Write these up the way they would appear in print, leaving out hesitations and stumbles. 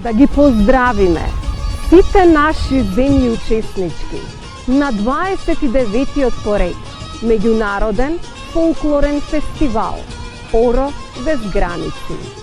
да ги поздравиме сите наши земји учеснички на 29-тиот поред меѓународен фолклорен фестивал Оро без граници.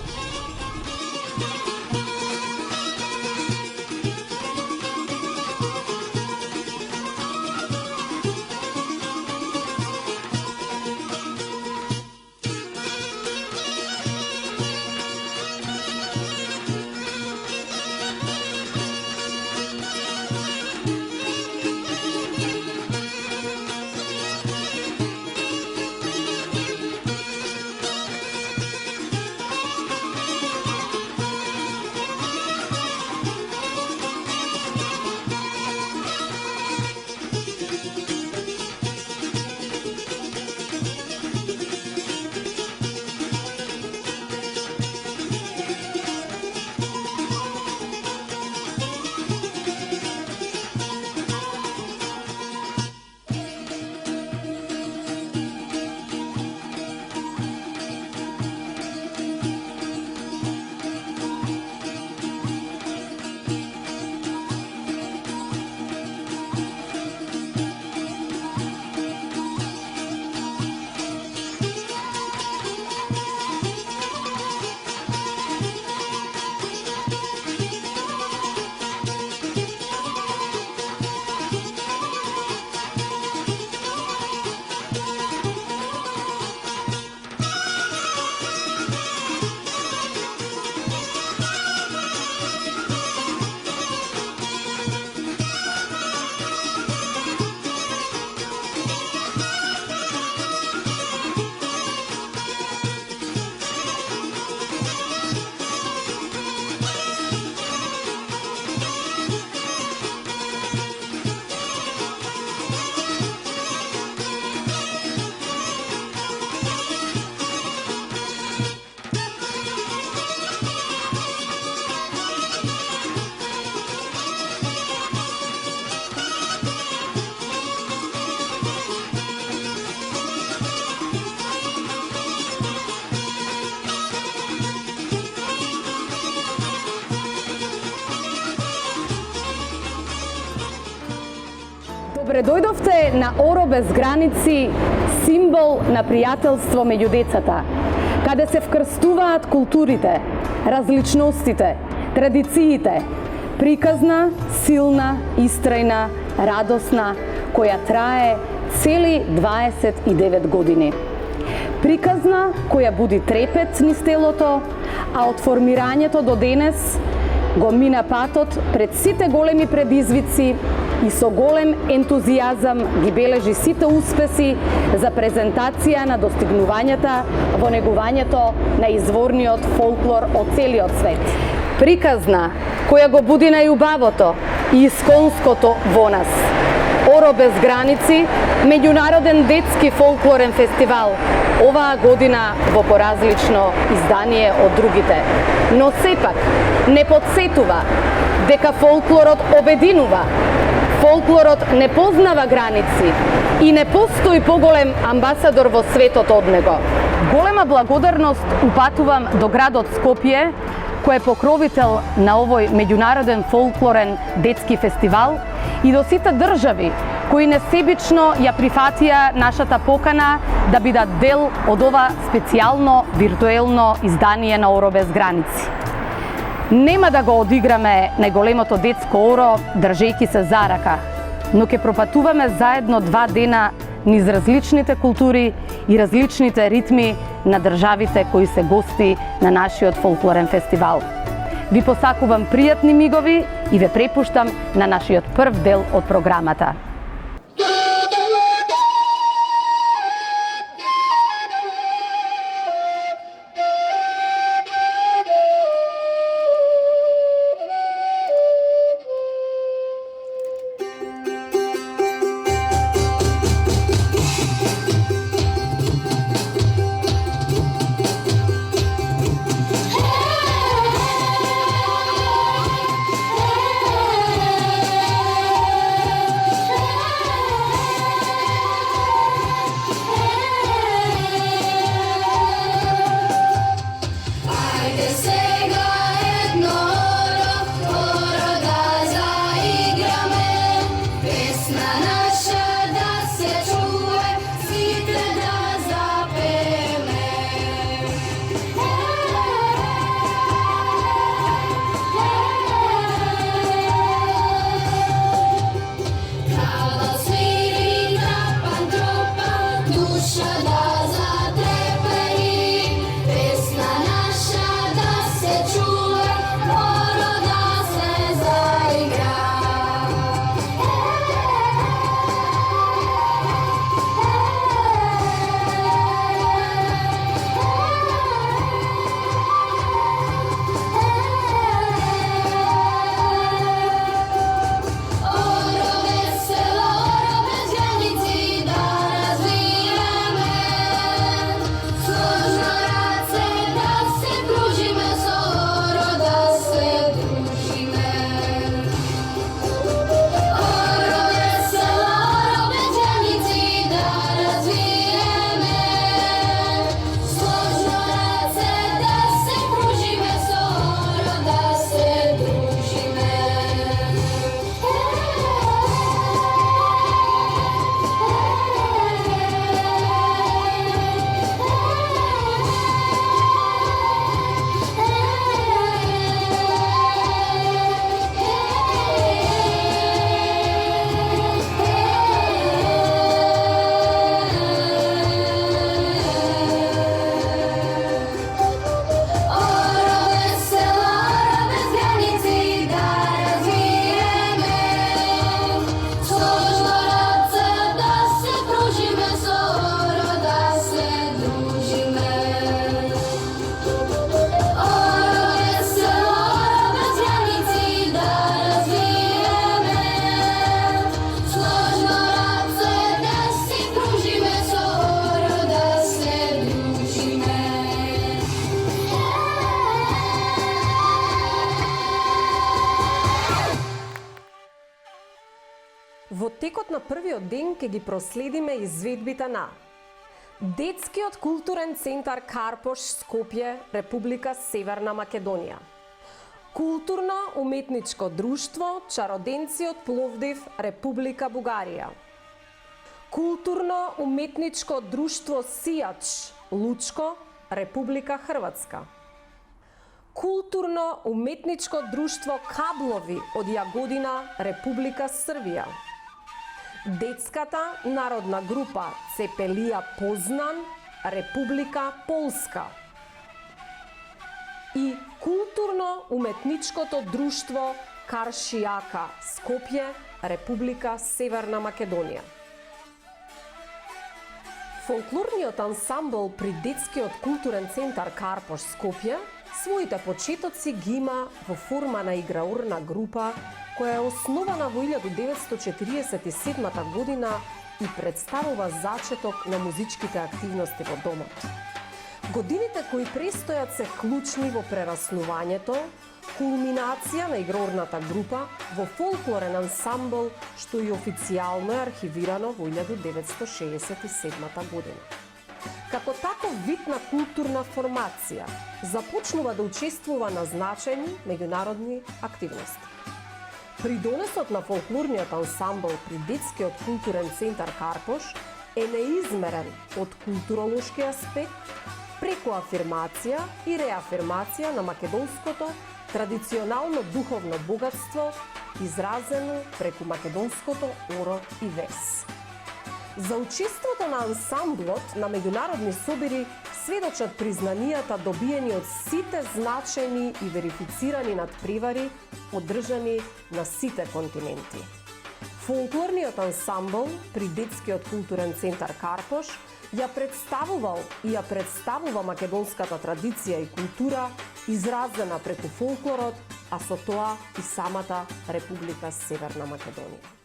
Добре дојдовте на Оро без граници, символ на пријателство меѓу децата, каде се вкрстуваат културите, различностите, традициите, приказна, силна, истрајна, радосна, која трае цели 29 години. Приказна која буди трепет низ телото, а од формирањето до денес го мина патот пред сите големи предизвици и со голем ентузијазам ги бележи сите успеси за презентација на достигнувањата во негувањето на изворниот фолклор од целиот свет. Приказна која го буди најубавото и исконското во нас. Оро без граници, меѓународен детски фолклорен фестивал, оваа година во поразлично издание од другите. Но сепак не подсетува дека фолклорот обединува. Фолклорот не познава граници и не постои поголем амбасадор во светот од него. Голема благодарност упатувам до градот Скопје, кој е покровител на овој меѓународен фолклорен детски фестивал, и до сите држави кои несебично ја прифатија нашата покана да бидат дел од ова специјално виртуелно издание на Оро без граници. Нема да го одиграме најголемото детско оро држејќи се за рака, но ќе пропатуваме заедно 2 дена низ различните култури и различните ритми на државите кои се гости на нашиот фолклорен фестивал. Ви посакувам пријатни мигови и ве препуштам на нашиот прв дел од програмата. текот на првиот ден ќе ги проследиме изведбите на Детскиот културен центар Карпош, Скопје, Република Северна Македонија, Културно-уметничко друштво Чароденци од Пловдив, Република Бугарија, Културно-уметничко друштво Сијач, Лучко, Република Хрватска, Културно-уметничко друштво Каблови од Јагодина, Република Србија, Детската народна група Цепелија Познан, Република Полска и Културно-уметничкото друштво Каршијака, Скопје, Република Северна Македонија. Фолклорниот ансамбл при Детскиот културен центар Карпош, Скопје, своите почетоци ги има во форма на играурна група која е основана во 1947 година и представува зачеток на музичките активности во домот. Годините кои престојат се клучни во прераснувањето, кулминација на играурната група во фолклорен ансамбл што и официјално е архивирано во 1967 година. Како таков вид на културна формација, започнува да учествува на значајни меѓународни активности. Придонесот на фолклорниот ансамбл при Детскиот културен центар Карпош е неизмерен од културолошки аспект преку афирмација и реафирмација на македонското традиционално духовно богатство изразено преку македонското оро и вес. За учеството на ансамблот на меѓународни собири сведочат признанијата добиени од сите значајни и верифицирани надпревари одржани на сите континенти. Фолклорниот ансамбл при Детскиот културен центар Карпош ја представувал и ја представува македонската традиција и култура изразена преку фолклорот, а со тоа и самата Република Северна Македонија.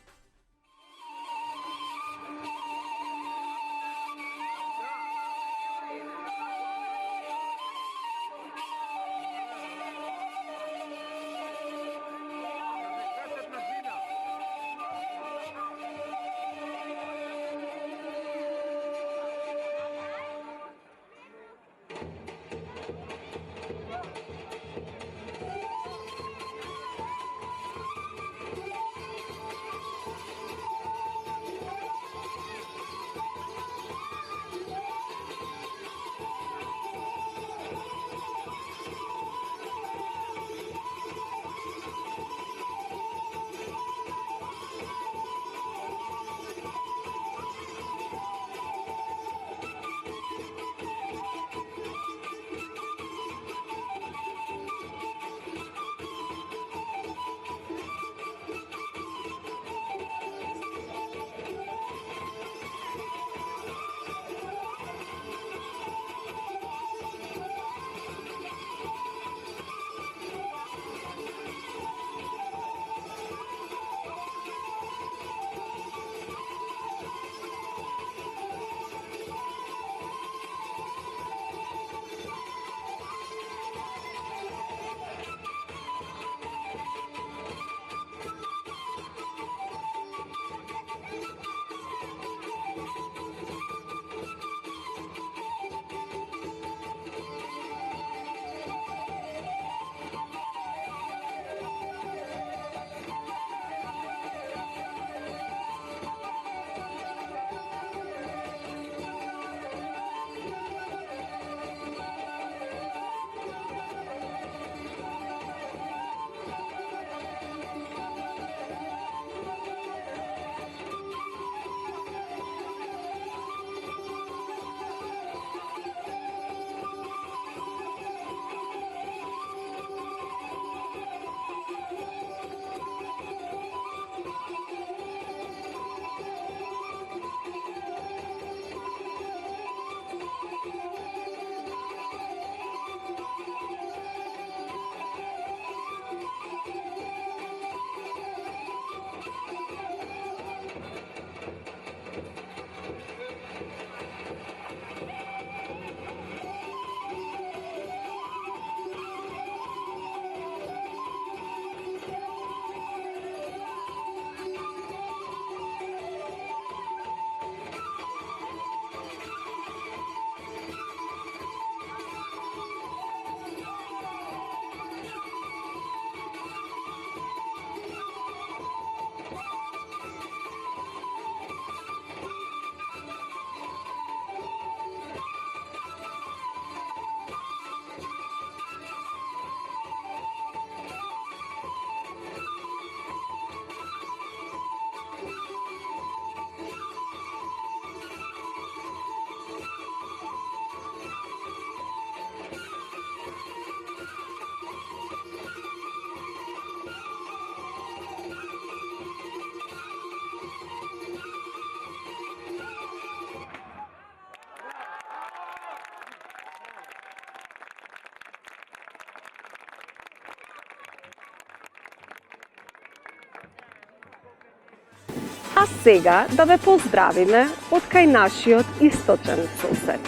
А сега да ве поздравиме од кај нашиот источен сосед,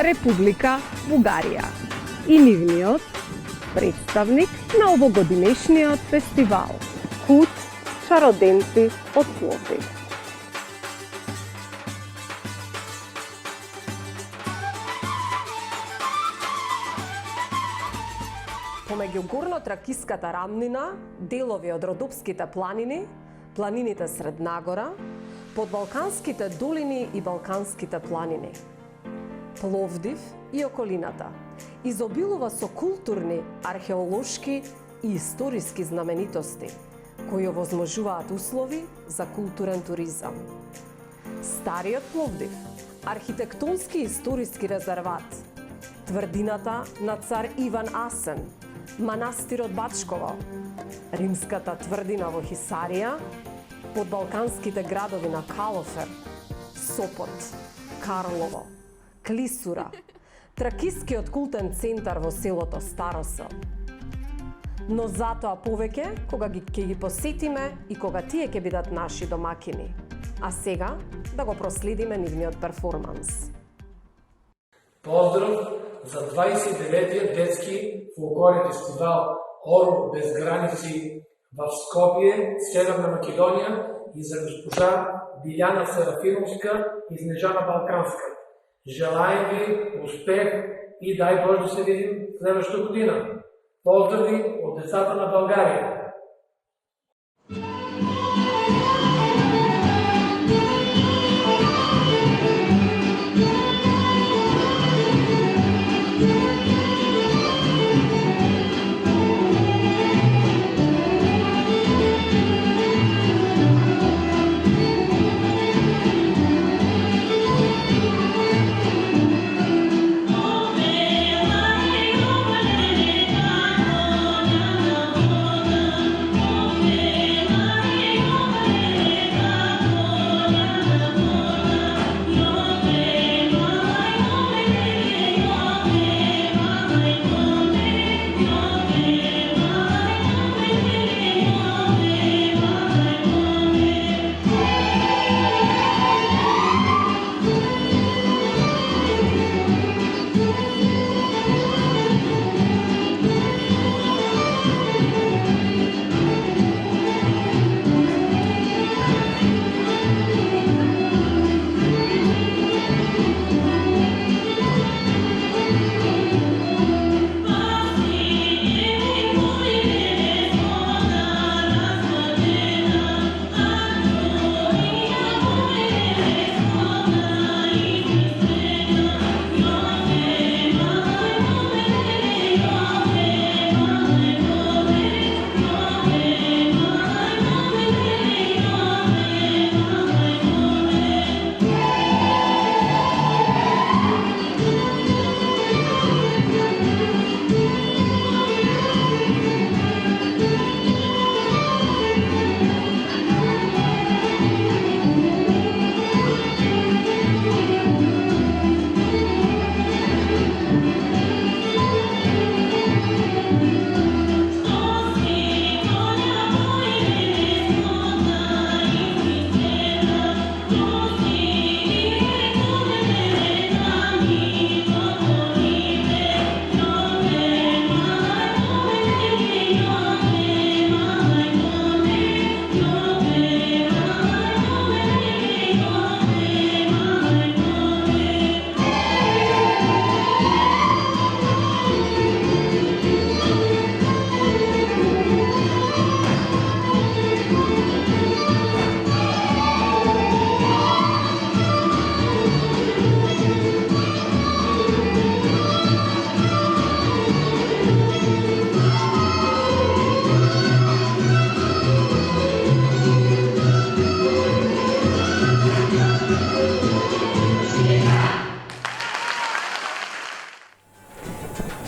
Република Бугарија и нивниот представник на овогодинешниот фестивал Кут чароденци од Пловдив. Помеѓу горно-тракиската рамнина, делови од Родопските планини, планините Среднагора, подбалканските долини и балканските планини. Пловдив и околината изобилува со културни, археолошки и историски знаменитости, кои овозможуваат услови за културен туризам. Стариот Пловдив, архитектонски и историски резерват, тврдината на цар Иван Асен, манастирот Бачково, римската тврдина во Хисарија, подбалканските градови на Калофер, Сопот, Карлово, Клисура, тракискиот култен центар во селото Старосел. Но затоа повеќе кога ќе ги посетиме и кога тие ќе бидат наши домакини. А сега да го проследиме нивниот перформанс. Поздрав за 29-тиот детски фолклорен фестивал Ороб без граници в Скопје, Северна Македонија и за госпожа Билјана Серафимовска и Снежана Балканска. Желаем ви успех и дай Боже да се видим следващата година. Поздрави от децата на България!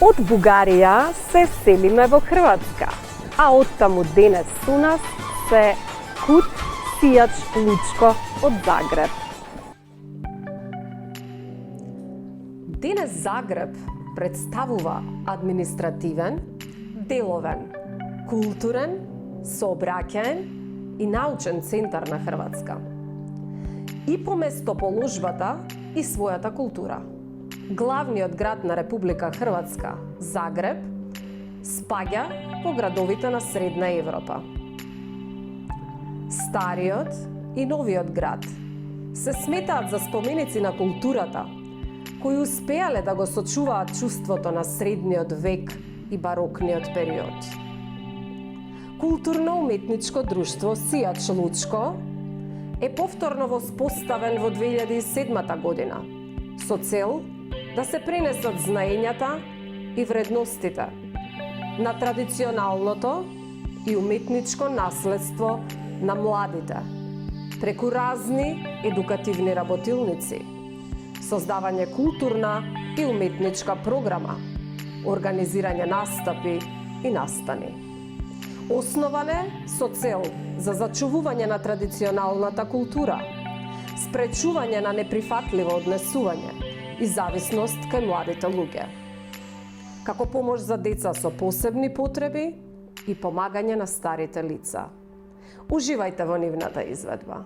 Од Бугарија се селиме во Хрватска, а оттаму денес со нас се Кут Сијач Лучко од Загреб. Денес Загреб представува административен, деловен, културен, сообраќаен и научен центар на Хрватска. и по местоположбата и својата култура. Главниот град на Република Хрватска, Загреб, спаѓа по градовите на Средна Европа. Стариот и новиот град се сметаат за споменици на културата, кои успеале да го сочуваат чувството на средниот век и барокниот период. Културно-уметничко друштво Сијач Лучко е повторно воспоставен во 2007 година со цел да се пренесат знаењата и вредностите на традиционалното и уметничко наследство на младите преку разни едукативни работилници, создавање културна и уметничка програма, организирање настапи и настани. Основан е со цел за зачувување на традиционалната култура, спречување на неприфатливо однесување и зависност кај младите луѓе, како помош за деца со посебни потреби и помагање на старите лица. Уживајте во нивната изведба.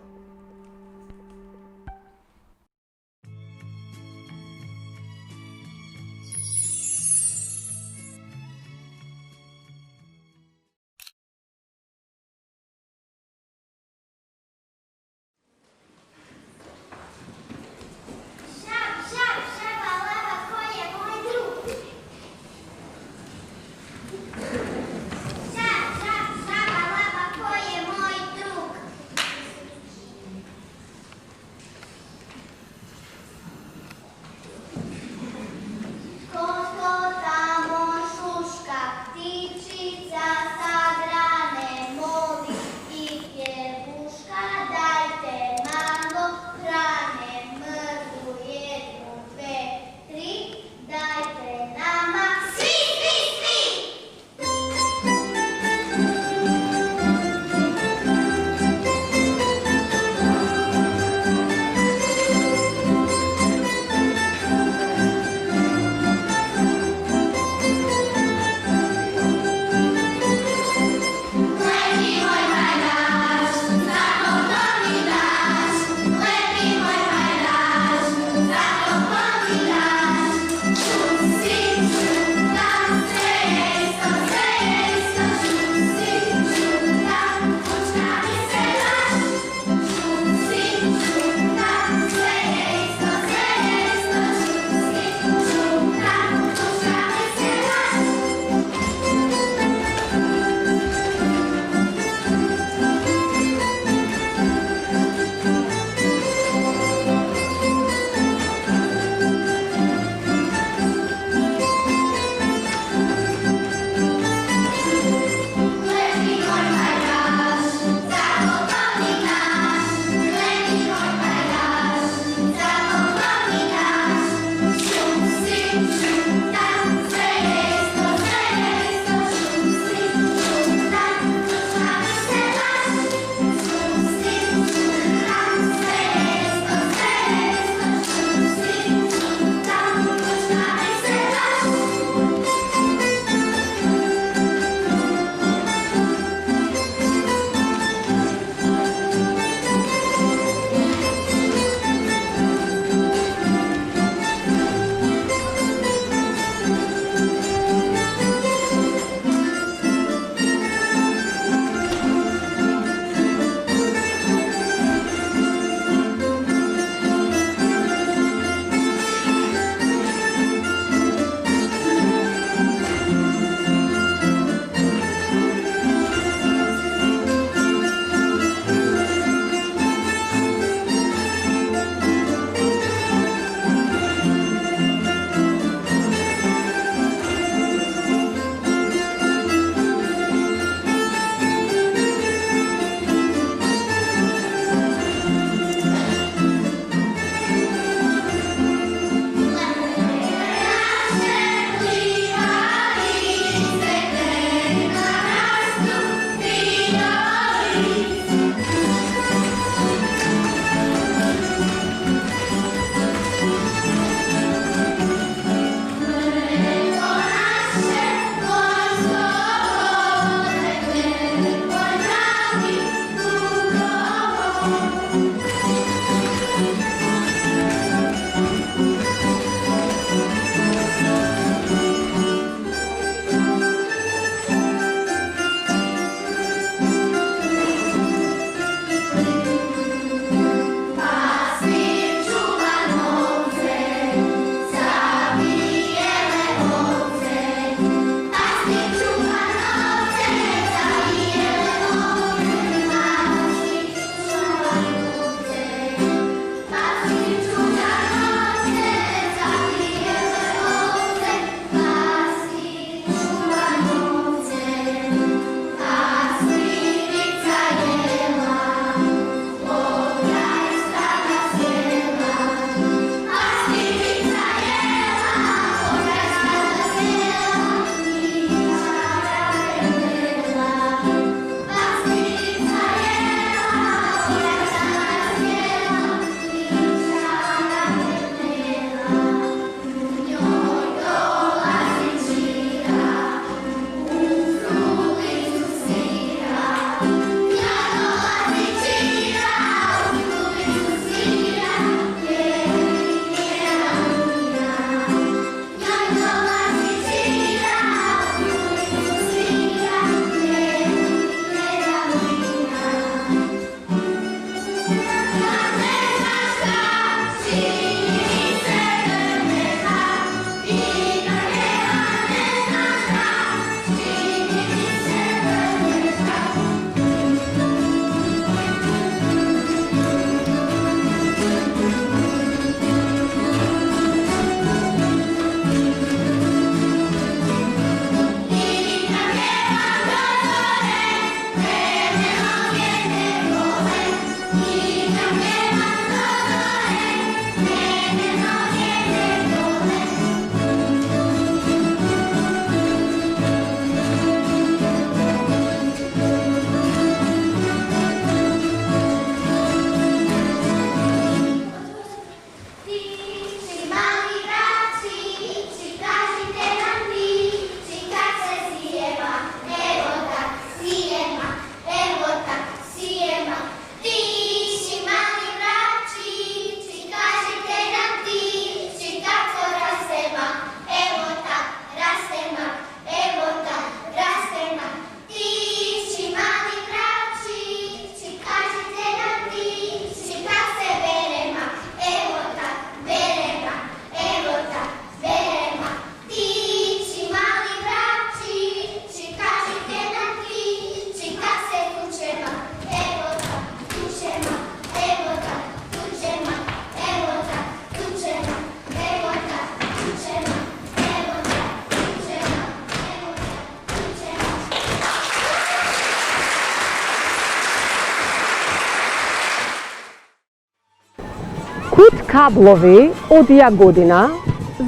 Каблови од Јагодина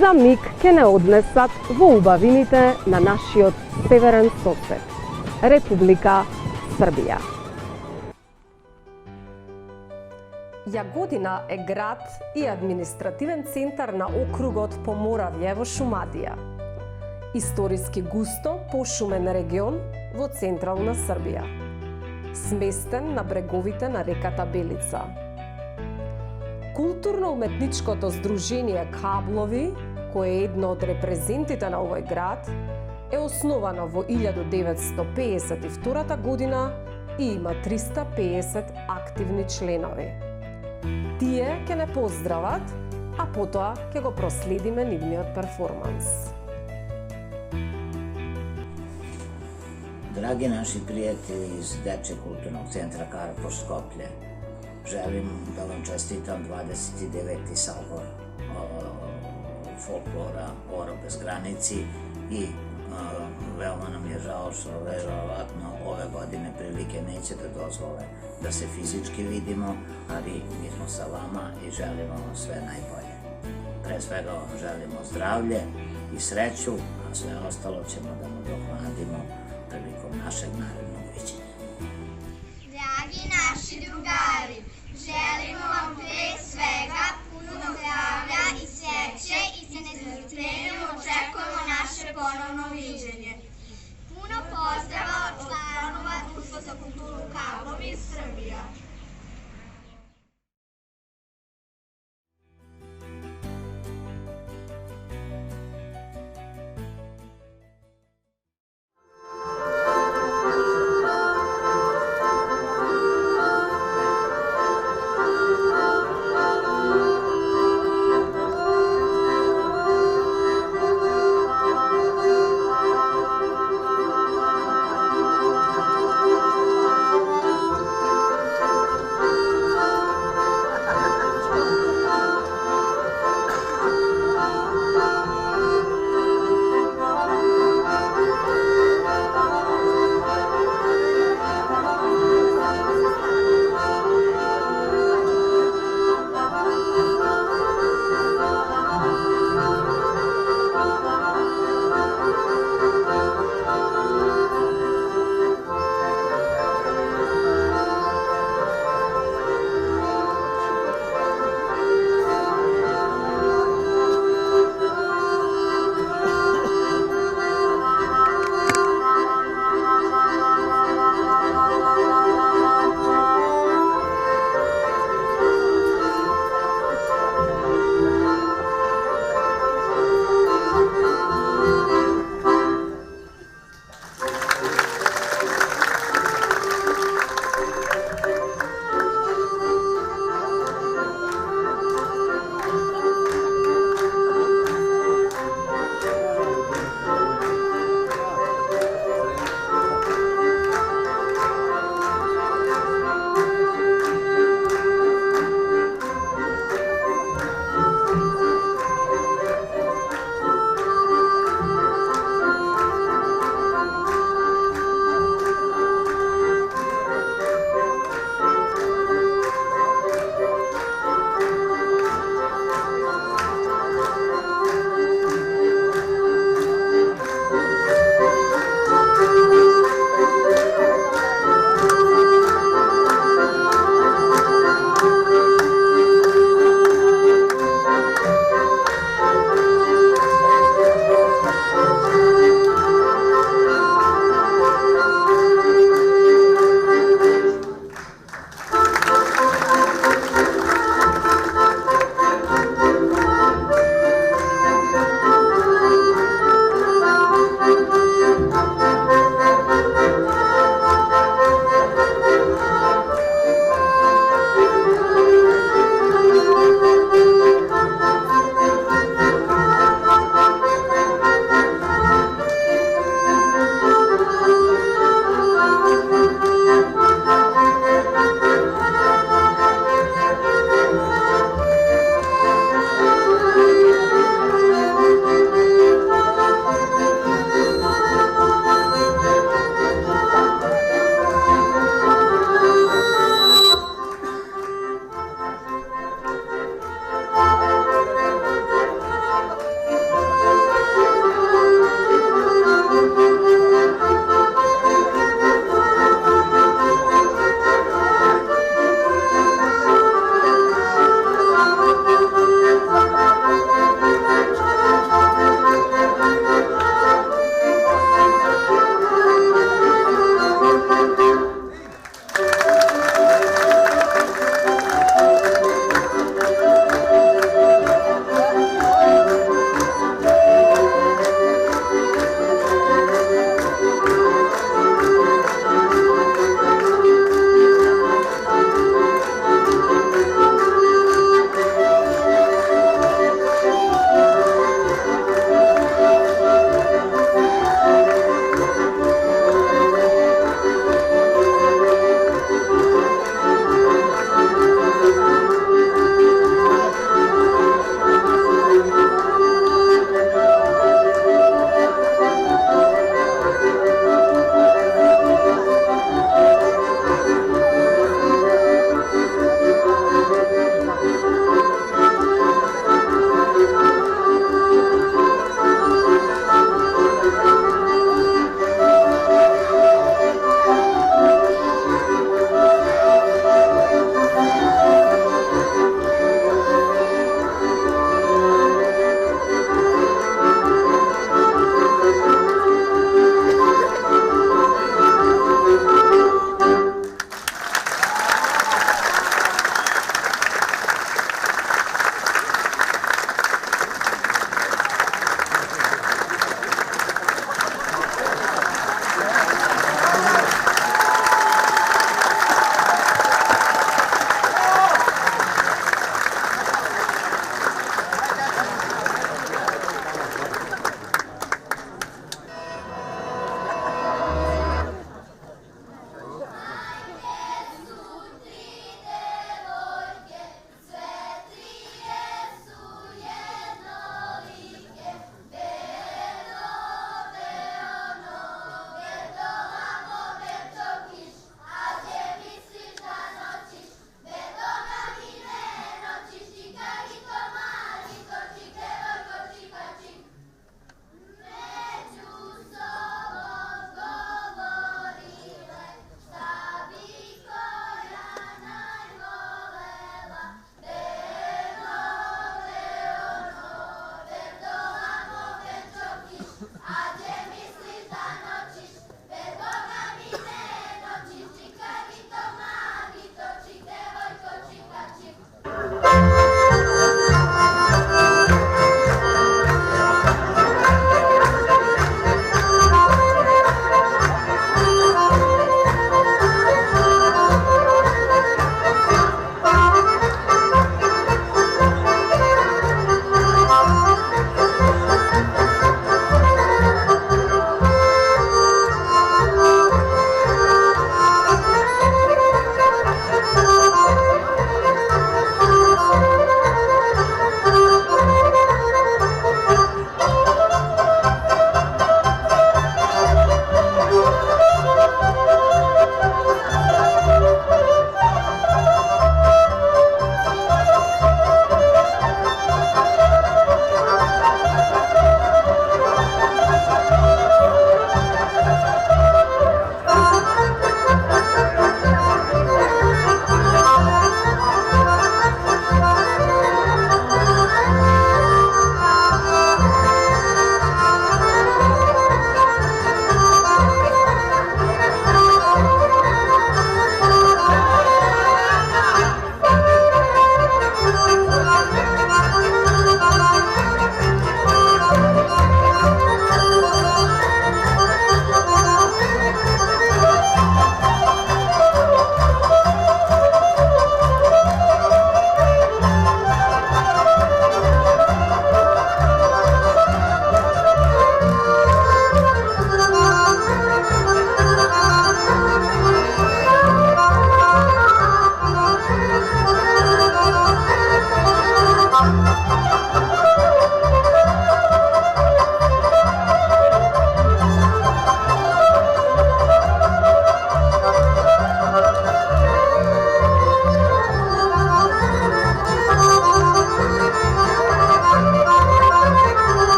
за миг ке не однесат во убавините на нашиот северен сосед, Република Србија. Јагодина е град и административен центар на округот Поморавје во Шумадија. Историски густо пошумен регион во централна Србија. Сместен на бреговите на реката Белица. Културно-уметничкото здружение Каблови, кое е едно од репрезентите на овој град, е основано во 1952 година и има 350 активни членови. Тие ќе не поздрават, а потоа ќе го проследиме нивниот перформанс. Драги наши пријатели из Дечјeg културnog центра Карпош Скопје, želim da vam čestitam 29. sabor folklora Oro bez granici i veoma nam je žao što verovatno ove godine prilike neće da dozvole da se fizički vidimo, ali mi smo sa vama i želimo vam sve najbolje. Pre svega vam želimo zdravlje i sreću, a sve ostalo ćemo da mu dokladimo prilikom našeg narednog viđenja. Dragi naši drugari, želimo vam pre svega puno zdravlja i sreće i sa nestrpljenjem očekujemo naše ponovno viđenje. Puno pozdrava od članova Društva za kulturu Kavlovi iz Srbija.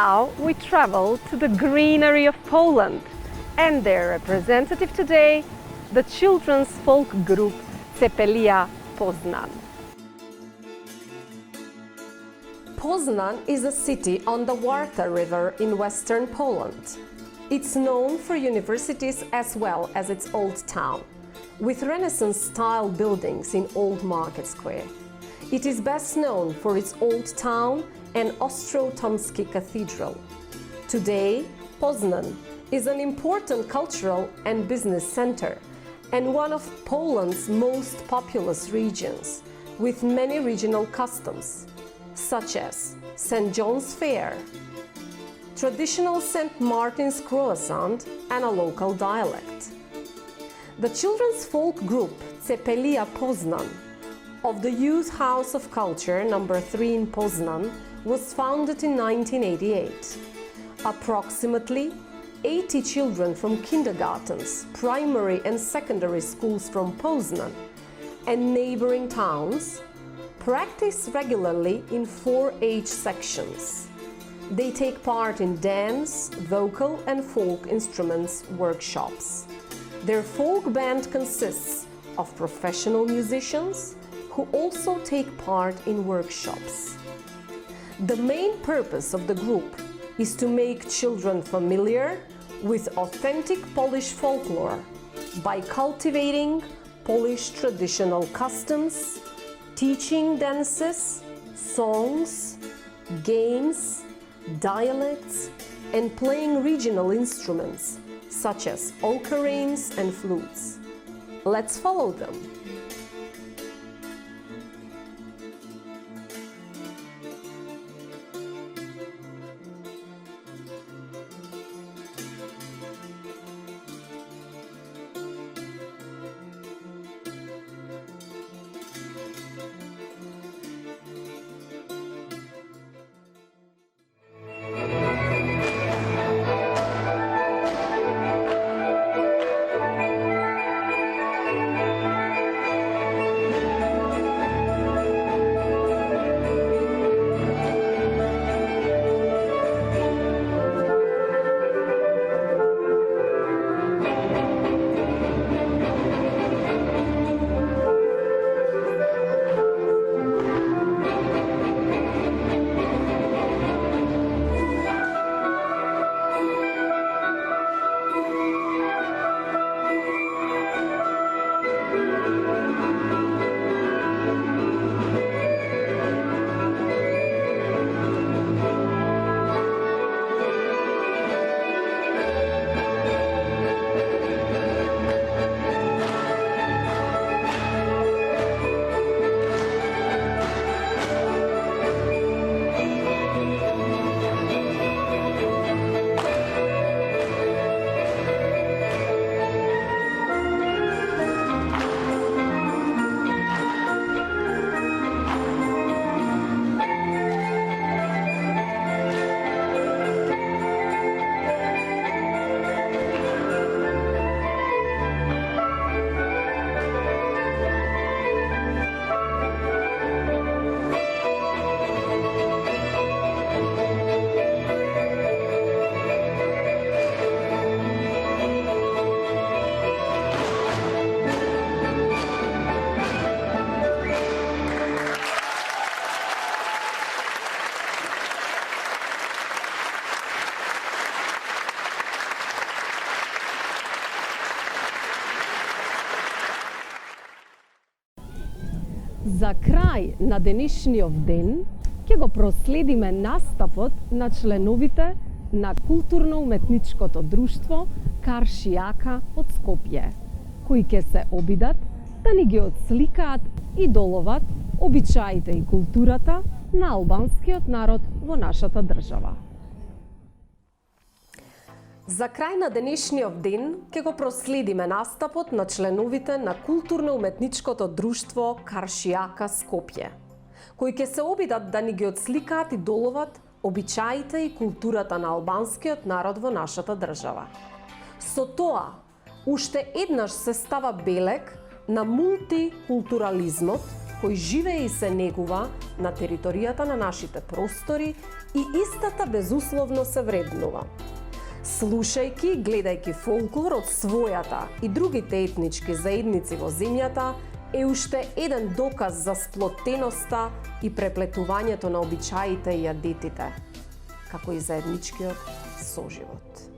Now we travel to the greenery of Poland and their representative today, the children's folk group Cepelia Poznan. Poznan is a city on the Warta River in western Poland. It's known for universities as well as its old town, with Renaissance-style buildings in Old Market Square. It is best known for its old town and Ostrotomsky Cathedral. Today, Poznan is an important cultural and business center and one of Poland's most populous regions, with many regional customs, such as St. John's Fair, traditional St. Martin's croissant, and a local dialect. The children's folk group Cepelia Poznan of the Youth House of Culture No. 3 in Poznan was founded in 1988. Approximately 80 children from kindergartens, primary and secondary schools from Poznan and neighboring towns practice regularly in 4-H sections. They take part in dance, vocal and folk instruments workshops. Their folk band consists of professional musicians who also take part in workshops. The main purpose of the group is to make children familiar with authentic Polish folklore by cultivating Polish traditional customs, teaching dances, songs, games, dialects, and playing regional instruments such as ocarines and flutes. Let's follow them. За крај на денешниот ден ќе го проследиме настапот на членовите на културно-уметничкото друштво Каршијака од Скопје, кои ќе се обидат да ни ги отсликаат и доловат обичаите и културата на албанскиот народ во нашата држава. За крај на денешниот ден ќе го проследиме настапот на членовите на културно-уметничкото друштво Каршијака Скопје, кои ќе се обидат да ни ги отсликаат и доловат обичаите и културата на албанскиот народ во нашата држава. Со тоа, уште еднаш се става белег на мултикултурализмот кој живее и се негува на територијата на нашите простори и истата безусловно се вреднува. Слушајки, гледајќи фолклор од својата и другите етнички заедници во земјата, е уште еден доказ за сплотеноста и преплетувањето на обичаите и јадетите, како и заедничкиот соживот.